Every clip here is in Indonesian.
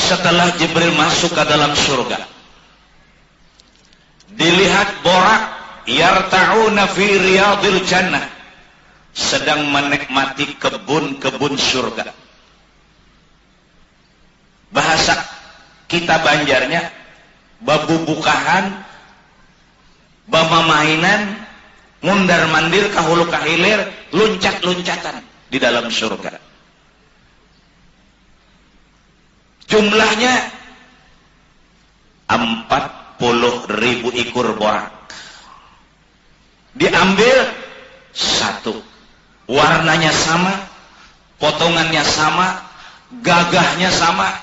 setelah Jibril masuk ke dalam surga, dilihat Borak yarta'una fi riyadil jannah, sedang menikmati kebun-kebun surga. Bahasa kita Banjarnya babubukahan, bamamainan, mundar mandir, kahulu kahilir, luncat-luncatan di dalam surga. Jumlahnya 40.000 ekor borak. Diambil satu, warnanya sama, potongannya sama, gagahnya sama,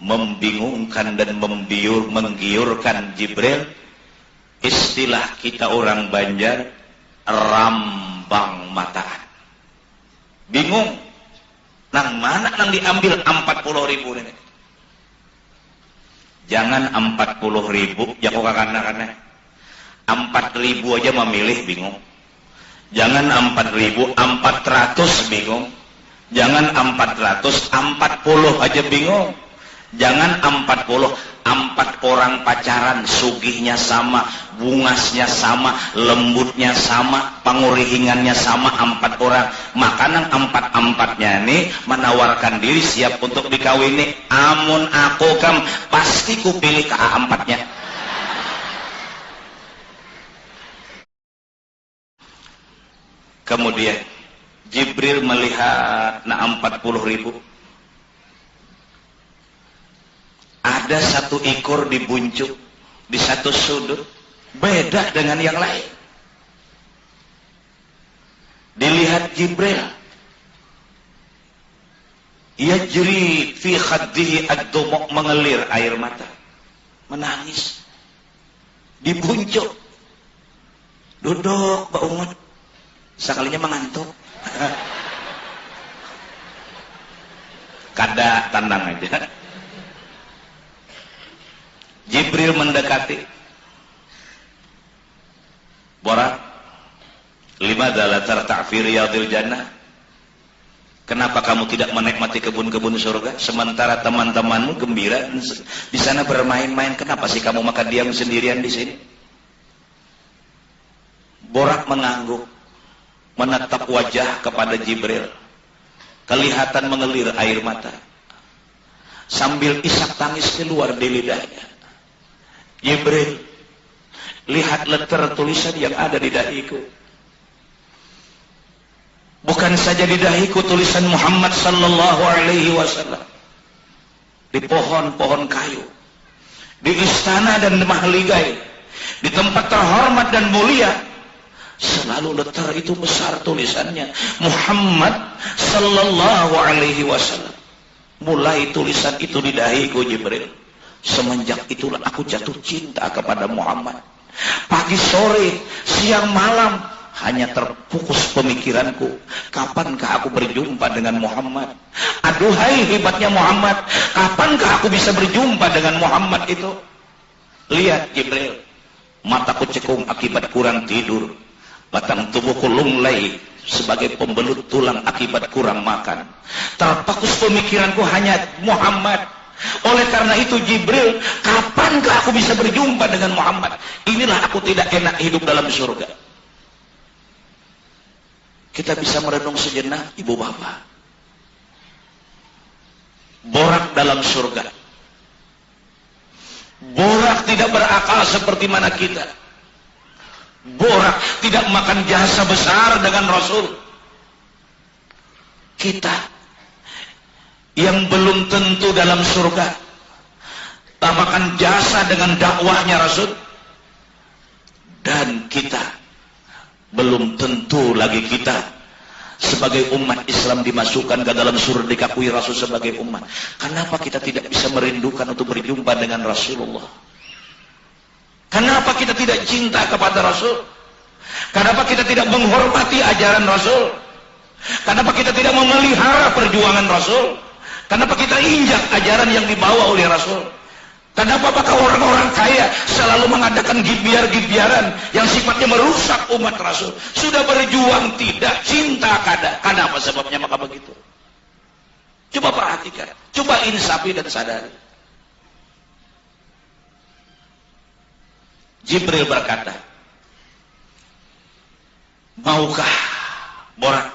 membingungkan dan menggiurkan Jibril. Istilah kita orang Banjar, rambang mataan. Bingung, nang mana nang diambil 40.000 ini? Jangan 40.000, ya kok karena 4.000 aja memilih bingung. Jangan 4.000, 400 bingung. Jangan 400, 40 aja bingung. Jangan 40, 4 orang pacaran, sugihnya sama, bungasnya sama, lembutnya sama, pangurihingannya sama, 4 orang. Makanan 4-4-nya ini menawarkan diri siap untuk dikawini. Amun aku kam pasti ku pilih ke A4-nya. Kemudian Jibril melihat 40.000. Ada satu ekor dibuncuk di satu sudut, beda dengan yang lain. Dilihat Jibril, yajri fi khaddihi ad-dumu', mengalir air mata, menangis. Dibuncuk, duduk Pak Umar, sekalinya mengantuk. Kada tandang aja. Jibril mendekati. Borak, limadza la tarta' fi riyadil jannah? Kenapa kamu tidak menikmati kebun-kebun surga sementara teman-temanmu gembira di sana bermain-main? Kenapa sih kamu makan diam sendirian di sini? Borak mengangguk, menatap wajah kepada Jibril. Kelihatan mengalir air mata. Sambil isak tangis keluar di lidahnya. Jibril, lihat letter tulisan yang ada di dahiku. Bukan saja di dahiku tulisan Muhammad sallallahu alaihi wasallam. Di pohon-pohon kayu, di istana dan di mahligai, di tempat terhormat dan mulia, selalu letter itu besar tulisannya Muhammad sallallahu alaihi wasallam. Mulai tulisan itu di dahiku Jibril. Semenjak itulah aku jatuh cinta kepada Muhammad. Pagi, sore, siang, malam hanya terfokus pemikiranku, kapankah aku berjumpa dengan Muhammad? Aduhai hebatnya Muhammad, kapankah aku bisa berjumpa dengan Muhammad itu? Lihat Jibril, mataku cekung akibat kurang tidur, batang tubuhku lunglai sebagai pembelut tulang akibat kurang makan. Terfokus pemikiranku hanya Muhammad. Oleh karena itu Jibril, kapankah aku bisa berjumpa dengan Muhammad? Inilah aku tidak enak hidup dalam surga. Kita bisa merenung sejenak, ibu bapak. Borak dalam surga. Borak tidak berakal seperti mana kita. Borak tidak makan jasa besar dengan Rasul. Kita yang belum tentu dalam surga tambahkan jasa dengan dakwahnya Rasul, dan kita belum tentu lagi kita sebagai umat Islam dimasukkan ke dalam surga, dikakui Rasul sebagai umat. Kenapa kita tidak bisa merindukan untuk berjumpa dengan Rasulullah? Kenapa kita tidak cinta kepada Rasul? Kenapa kita tidak menghormati ajaran Rasul? Kenapa kita tidak memelihara perjuangan Rasul? Kenapa kita injak ajaran yang dibawa oleh Rasul? Kenapa apakah orang-orang kaya selalu mengadakan gibiar-gibiaran yang sifatnya merusak umat Rasul? Sudah berjuang tidak, cinta kada. Kenapa sebabnya maka begitu? Coba perhatikan, coba insafi dan sadari. Jibril berkata, maukah Borak,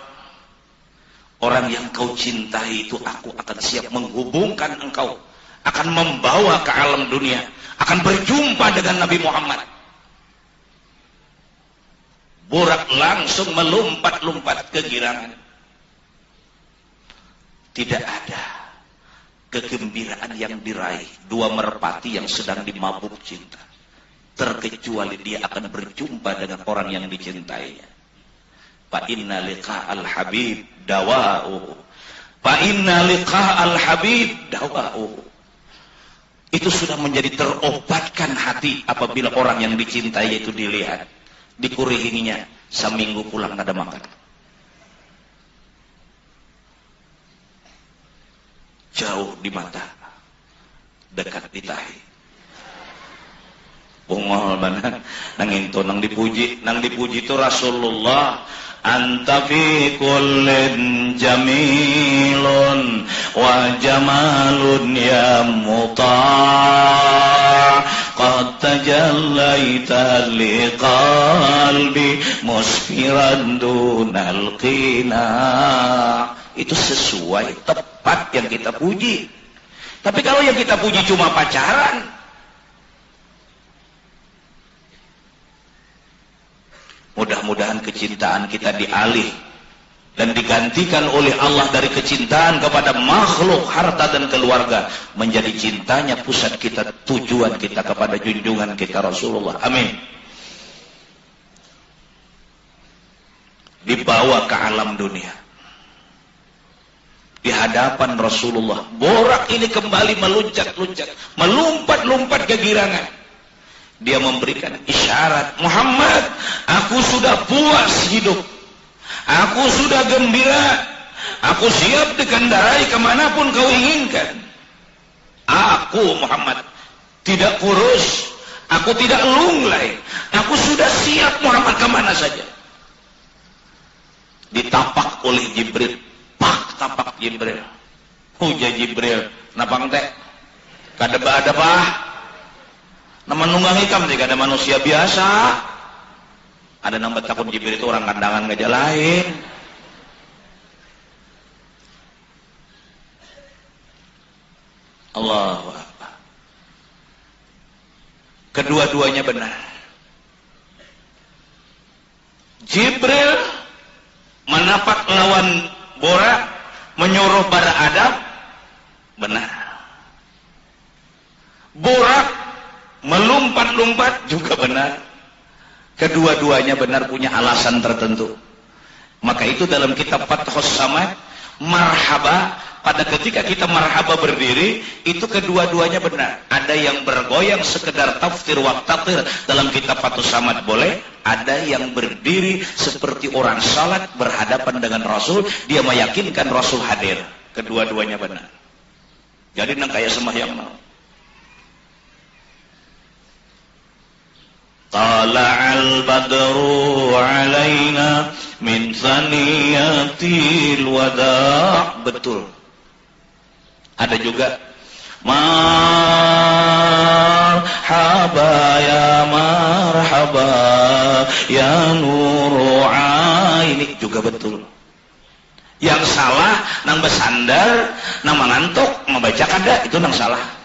orang yang kau cintai itu aku akan siap menghubungkan engkau, akan membawa ke alam dunia, akan berjumpa dengan Nabi Muhammad. Borak langsung melompat-lompat kegirangan. Tidak ada kegembiraan yang diraih dua merpati yang sedang dimabuk cinta, terkecuali dia akan berjumpa dengan orang yang dicintainya. Fa inna liqa'al habib dawa'u. Fa inna liqa'al habib dawa'u. Itu sudah menjadi terobatkan hati apabila orang yang dicintai itu dilihat. Dikuringinya seminggu pulang nggak ada makan. Jauh di mata, dekat di tahi. Bungol mana nang itu nang dipuji itu Rasulullah. Anta fi kullin jamilun wa jamalun ya muta' qad tajallaita li qalbi musfiran dunal qina. Itu sesuai, tepat yang kita puji. Tapi kalau yang kita puji cuma pacaran, mudah-mudahan kecintaan kita dialih dan digantikan oleh Allah dari kecintaan kepada makhluk, harta dan keluarga menjadi cintanya pusat kita, tujuan kita kepada junjungan kita Rasulullah. Amin. Dibawa ke alam dunia di hadapan Rasulullah. Borak ini kembali meluncat-luncat, melompat-lompat kegirangan. Dia memberikan isyarat, Muhammad, aku sudah puas hidup, aku sudah gembira, aku siap dikendarai kemanapun kau inginkan. Aku Muhammad tidak kurus, aku tidak lunglai, aku sudah siap Muhammad kemana saja. Ditapak oleh Jibril, pak tapak Jibril. Uja Jibril, napang teh, kadeba-deba. Nama nunggang hitam jika ada manusia biasa. Ada nama takut Jibril itu orang kandangan ngejalain. Allahu Akbar. Kedua-duanya benar. Jibril menapak lawan Borak, menyuruh pada Adam, benar. Borak melompat-lompat juga benar. Kedua-duanya benar, punya alasan tertentu. Maka itu dalam kitab Fathus Samad, marhaba, pada ketika kita marhaba berdiri, itu kedua-duanya benar. Ada yang bergoyang sekedar tafsir wa taqir, dalam kitab Fathus Samad boleh. Ada yang berdiri seperti orang salat berhadapan dengan Rasul, dia meyakinkan Rasul hadir. Kedua-duanya benar. Jadi nang kayak sembahyang mau. Tala'al badru alaina min thaniyatil wada'. Betul. Ada juga marhaba ya marhaba ya nuru aini, juga betul. Yang salah nang bersandar, nang mengantuk membaca kada, itu nang salah.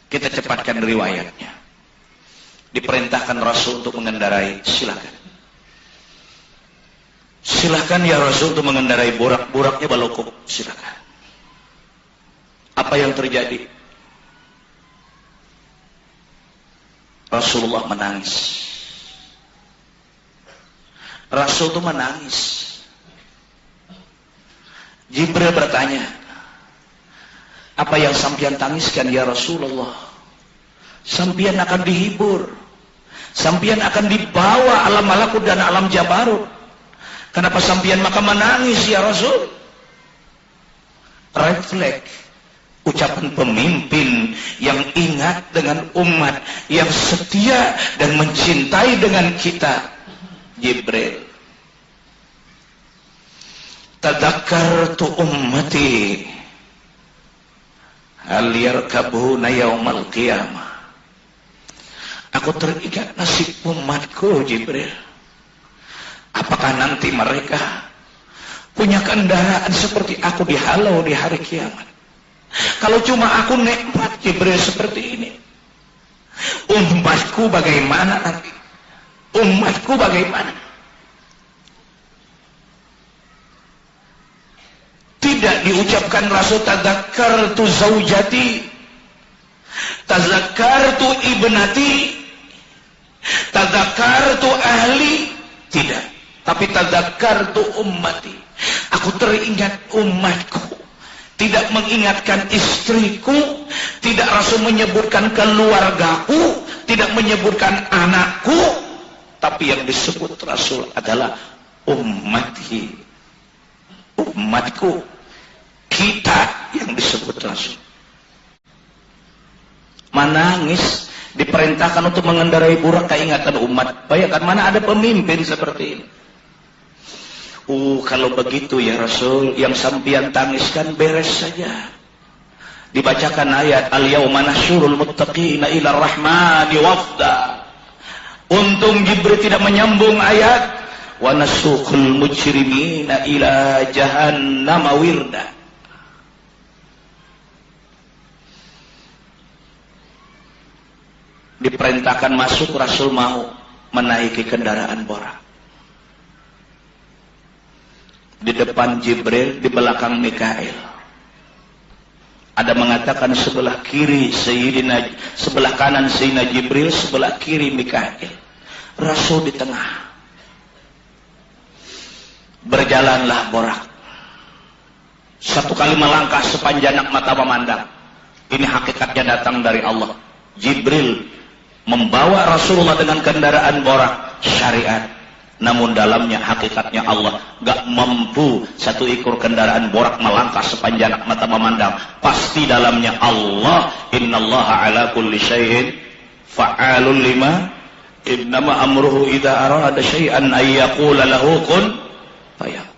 Kita cepatkan riwayatnya. Diperintahkan Rasul untuk mengendarai, silakan. Silakan ya Rasul untuk mengendarai Borak. Boraknya balokok, silakan. Apa yang terjadi? Rasulullah menangis. Rasul itu menangis. Jibril bertanya, apa yang sampian tangiskan ya Rasulullah? Sampian akan dihibur, sampian akan dibawa alam malakut dan alam jabarut. Kenapa sampian maka menangis ya Rasul? Refleks Ucapan pemimpin yang ingat dengan umat, yang setia dan mencintai dengan kita. Jibril, tadakkartu ummati hal yarkabuna yaumal qiyamah. Aku teringat nasib umatku, Jibril. Apakah nanti mereka punya kendaraan seperti aku dihalau di hari kiamat? Kalau cuma aku nikmat, Jibril, seperti ini, umatku bagaimana nanti? Umatku bagaimana? Tidak diucapkan Rasul tadakkartu zaujati, tadakkartu ibnati, tadakkartu ahli. Tidak, tapi tadakkartu ummati. Aku teringat umatku. Tidak mengingatkan istriku, tidak Rasul menyebutkan keluargaku, tidak menyebutkan anakku, tapi yang disebut Rasul adalah ummati, umatku, kita yang disebut Rasul. Menangis, diperintahkan untuk mengendarai burak keingatan umat. Bayangkan, mana ada pemimpin seperti ini. Kalau begitu ya Rasul, yang sampian tangiskan beres saja. Dibacakan ayat al-yauma nahsyurul muttaqina ila rahmani wafda. Untung Jibril tidak menyambung ayat wa nasuqul mujrimina ila jahannam wirda. Diperintahkan masuk, Rasul mau menaiki kendaraan borak. Di depan Jibril, di belakang Mikail. Ada mengatakan sebelah kiri Sayyidina, sebelah kanan Sayyidina Jibril, sebelah kiri Mikail. Rasul di tengah. Berjalanlah borak. Satu kali melangkah sepanjang mata memandang. Ini hakikatnya datang dari Allah. Jibril membawa Rasulullah dengan kendaraan borak syariat. Namun dalamnya hakikatnya Allah. Gak mampu satu ekor kendaraan borak melangkah sepanjang mata memandang. Pasti dalamnya Allah. Innallaha ala kulli syai'in fa'alun lima. Innama amruhu idha arada syai'an ayyaqula lahu kun fayakun.